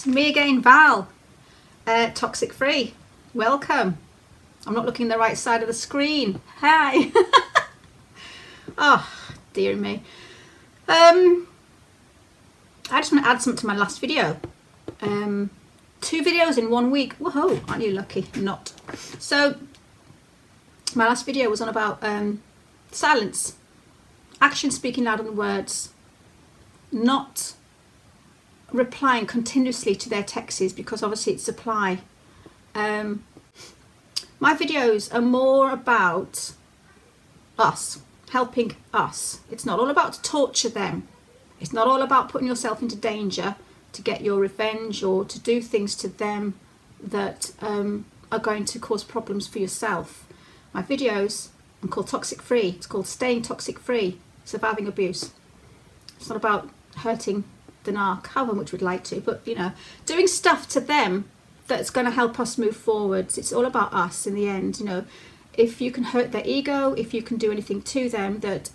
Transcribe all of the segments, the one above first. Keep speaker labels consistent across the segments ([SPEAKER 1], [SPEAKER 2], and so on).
[SPEAKER 1] It's me again, Val, toxic free. Welcome. I'm not looking the right side of the screen. Hi. Oh, dear me. I just want to add something to my last video. 2 videos in 1 week. Whoa, aren't you lucky? Not. So, my last video was on about silence. Action speaking louder than words. Not replying continuously to their texts, because obviously it's supply. My videos are more about us, helping us. It's not all about to torture them. It's not all about putting yourself into danger to get your revenge or to do things to them that are going to cause problems for yourself. My videos are called Toxic Free. It's called Staying Toxic Free, Surviving Abuse. It's not about hurting the narc, however much we'd like to, but you know, doing stuff to them that's going to help us move forwards. It's all about us in the end. You know, if you can hurt their ego, if you can do anything to them that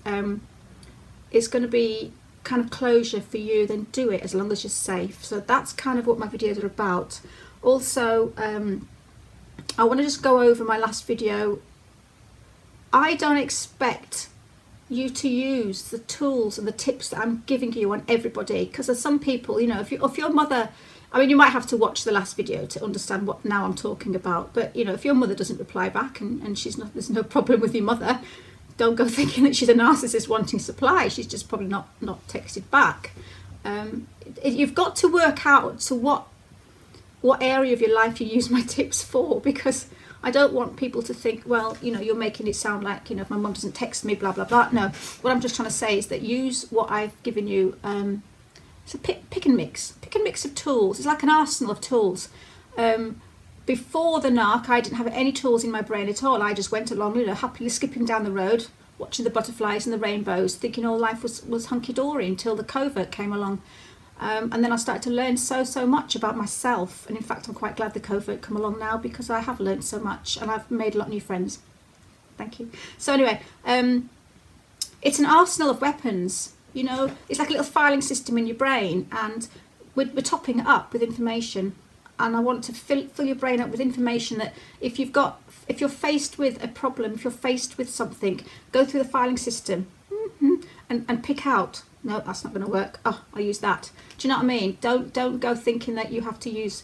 [SPEAKER 1] is going to be kind of closure for you, then do it, as long as you're safe. So that's kind of what my videos are about. Also, I want to just go over my last video. I don't expect you to use the tools and the tips that I'm giving you on everybody, because there's some people, you know, if your mother, I mean, you might have to watch the last video to understand what now I'm talking about, but you know, if your mother doesn't reply back and she's not, there's no problem with your mother, don't go thinking that she's a narcissist wanting supply. She's just probably not texted back. You've got to work out to what area of your life you use my tips for, because I don't want people to think, well, you know, you're making it sound like, you know, if my mum doesn't text me, blah, blah, blah. No, what I'm just trying to say is that use what I've given you. It's a pick and mix of tools. It's like an arsenal of tools. Before the narc, I didn't have any tools in my brain at all. I just went along, you know, happily skipping down the road, watching the butterflies and the rainbows, thinking all life was hunky-dory until the covert came along. And then I started to learn so much about myself, and in fact I'm quite glad the covert come along now, because I have learned so much and I've made a lot of new friends. Thank you. So anyway, it's an arsenal of weapons, you know. It's like a little filing system in your brain, and we're topping it up with information, and I want to fill your brain up with information that if you're faced with a problem, if you're faced with something, go through the filing system and pick out, no, that's not going to work. Oh, I'll use that. Do you know what I mean? Don't go thinking that you have to use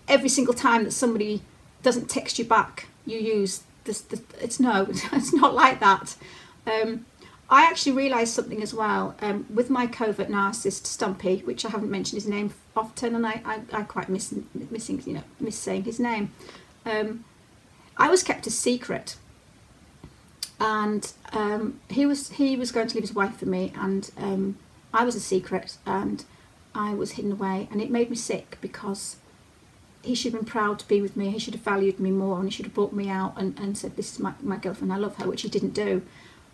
[SPEAKER 1] every single time that somebody doesn't text you back. You use this. It's not like that. I actually realised something as well with my covert narcissist Stumpy, which I haven't mentioned his name often, and I quite miss saying his name. I was kept a secret. And he was going to leave his wife for me, and I was a secret, and I was hidden away, and it made me sick, because he should have been proud to be with me. He should have valued me more, and he should have brought me out and said, this is my girlfriend, I love her, which he didn't do.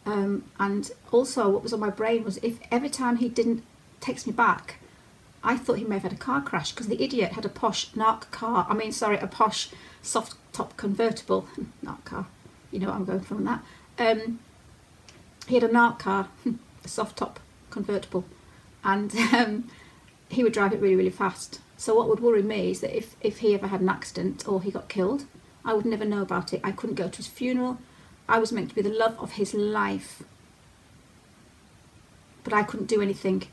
[SPEAKER 1] And also what was on my brain was, if every time he didn't text me back, I thought he may have had a car crash, because the idiot had a posh narc car, a posh soft top convertible, narc car, you know what I'm going from that. He had a narc car, a soft top convertible, and he would drive it really fast. So what would worry me is that if he ever had an accident or he got killed, I would never know about it. I couldn't go to his funeral. I was meant to be the love of his life, but I couldn't do anything.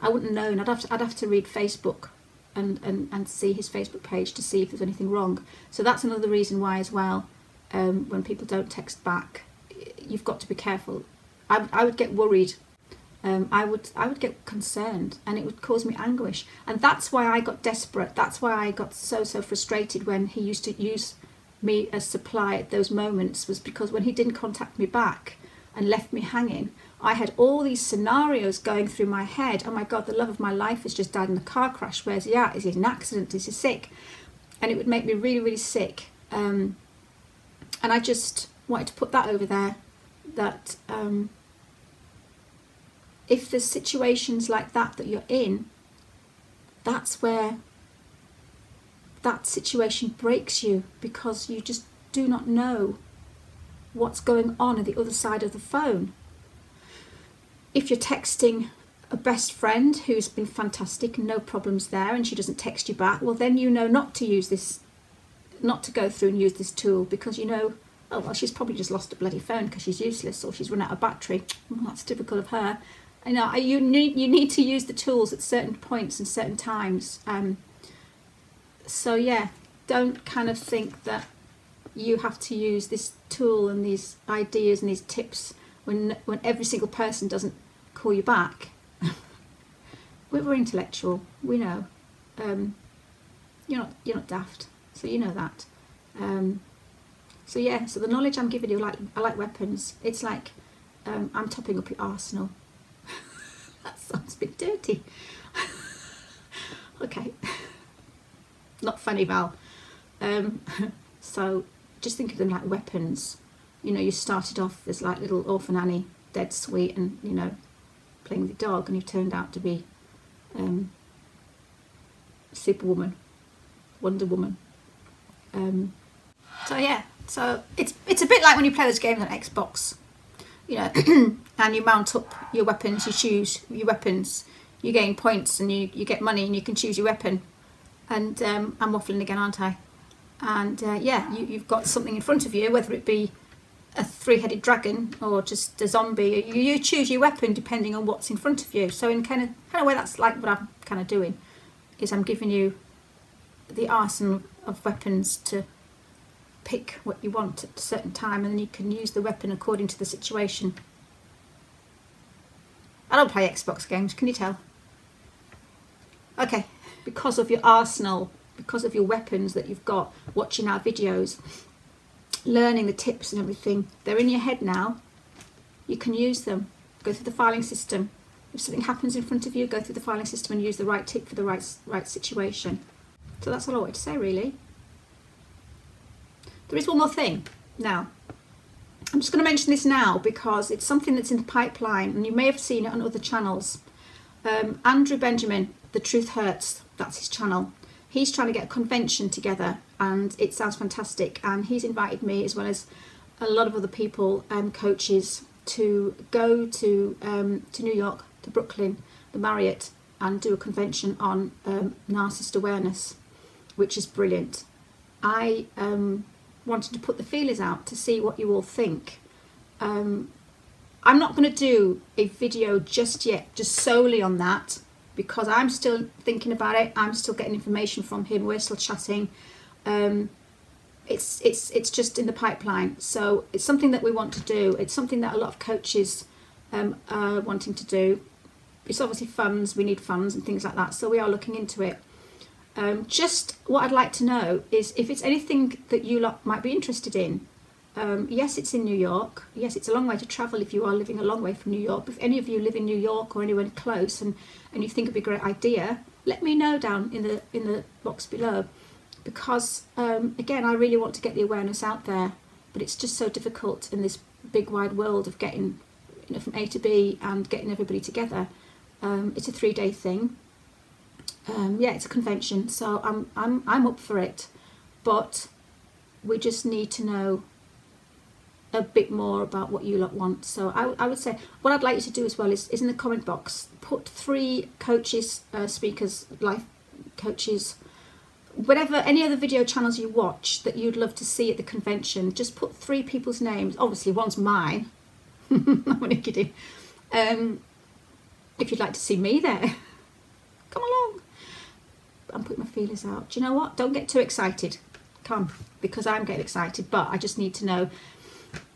[SPEAKER 1] I wouldn't have known. I'd have to read Facebook and see his Facebook page to see if there's anything wrong. So that's another reason why as well, when people don't text back, you've got to be careful. I would get worried. I would get concerned, and it would cause me anguish. And that's why I got desperate. That's why I got so frustrated when he used to use me as supply at those moments, was because when he didn't contact me back and left me hanging, I had all these scenarios going through my head. Oh my God, the love of my life has just died in a car crash. Where's he at? Is he in an accident? Is he sick? And it would make me really sick. And I just wanted to put that over there, that if there's situations like that you're in, that's where that situation breaks you, because you just do not know what's going on the other side of the phone. If you're texting a best friend who's been fantastic and no problems there, and she doesn't text you back, well then you know not to use this, not to go through and use this tool, because you know, oh well, she's probably just lost a bloody phone because she's useless, or she's run out of battery. Well, that's typical of her. I know you need to use the tools at certain points and certain times. So yeah, don't kind of think that you have to use this tool and these ideas and these tips when every single person doesn't call you back. We're intellectual, we know. You're not daft, so you know that. So yeah, so the knowledge I'm giving you, I like weapons. It's like I'm topping up your arsenal. That sounds a bit dirty. Okay, not funny, Val. So just think of them like weapons. You know, you started off as like little orphan Annie, dead sweet, and you know, playing with your dog, and you've turned out to be Superwoman, Wonder Woman. So yeah, so it's a bit like when you play those games on Xbox, you know, and you mount up your weapons, you choose your weapons, you gain points, and you get money, and you can choose your weapon. And I'm waffling again, aren't I? And yeah, you've got something in front of you, whether it be a three-headed dragon or just a zombie. You choose your weapon depending on what's in front of you. So in kind of way, that's like what I'm kind of doing, is I'm giving you the arsenal of weapons to pick what you want at a certain time, and then you can use the weapon according to the situation. I don't play Xbox games, can you tell? Okay, because of your arsenal, because of your weapons that you've got, watching our videos, learning the tips and everything, they're in your head now. You can use them. Go through the filing system. If something happens in front of you, go through the filing system and use the right tip for the right situation. So that's all I wanted to say, really. There is one more thing. Now, I'm just going to mention this now because it's something that's in the pipeline, and you may have seen it on other channels. Andrew Benjamin, The Truth Hurts, that's his channel. He's trying to get a convention together, and it sounds fantastic, and he's invited me, as well as a lot of other people, coaches, to go to New York, to Brooklyn, the Marriott, and do a convention on narcissist awareness, which is brilliant. I wanted to put the feelers out to see what you all think. I'm not going to do a video just yet, just solely on that, because I'm still thinking about it. I'm still getting information from him. We're still chatting. It's just in the pipeline. So it's something that we want to do. It's something that a lot of coaches are wanting to do. It's obviously funds. We need funds and things like that. So we are looking into it. Just what I'd like to know is if it's anything that you lot might be interested in. Yes, it's in New York. Yes, it's a long way to travel if you are living a long way from New York. If any of you live in New York or anywhere close and you think it'd be a great idea, let me know down in the box below, because again, I really want to get the awareness out there, but it's just so difficult in this big wide world of getting, you know, from A to B and getting everybody together. It's a 3-day thing. Yeah, it's a convention, so I'm up for it, but we just need to know a bit more about what you lot want. So I would say what I'd like you to do as well is in the comment box, put 3 coaches, speakers, life coaches, whatever, any other video channels you watch that you'd love to see at the convention. Just put 3 people's names. Obviously one's mine. I'm only kidding. If you'd like to see me there, come along. I'm putting my feelers out. Do you know what? Don't get too excited. Come, because I'm getting excited, but I just need to know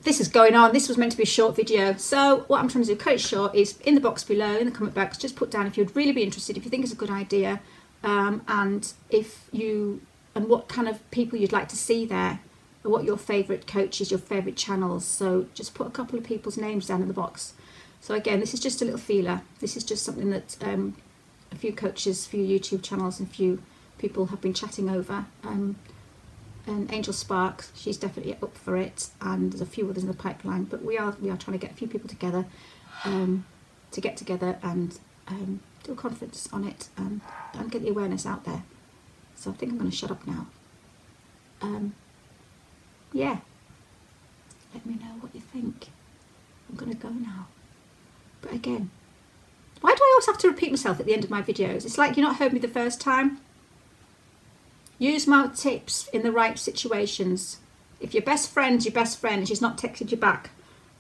[SPEAKER 1] this is going on. This was meant to be a short video. So what I'm trying to do, cut it short, is in the box below, in the comment box, just put down if you'd really be interested, if you think it's a good idea, and what kind of people you'd like to see there, and what your favourite coaches, your favourite channels. So just put a couple of people's names down in the box. So again, this is just a little feeler. This is just something that a few coaches, a few YouTube channels, and a few people have been chatting over. And Angel Sparks, she's definitely up for it, and there's a few others in the pipeline. But we are trying to get a few people together to get together and do a conference on it and get the awareness out there. So I think I'm going to shut up now. Yeah, let me know what you think. I'm going to go now. But again, why do I always have to repeat myself at the end of my videos. It's like you're not heard me the first time. Use my tips in the right situations. If your best friend's your best friend and she's not texted you back,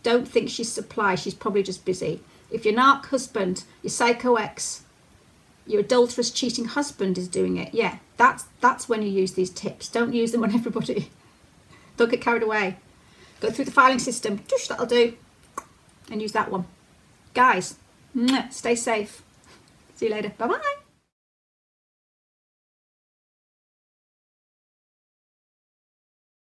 [SPEAKER 1] don't think she's supply. She's probably just busy. If your narc husband, your psycho ex, your adulterous cheating husband is doing it, yeah, that's when you use these tips. Don't use them on everybody. Don't get carried away. Go through the filing system. That'll do. And use that one. Guys, stay safe. See you later. Bye-bye.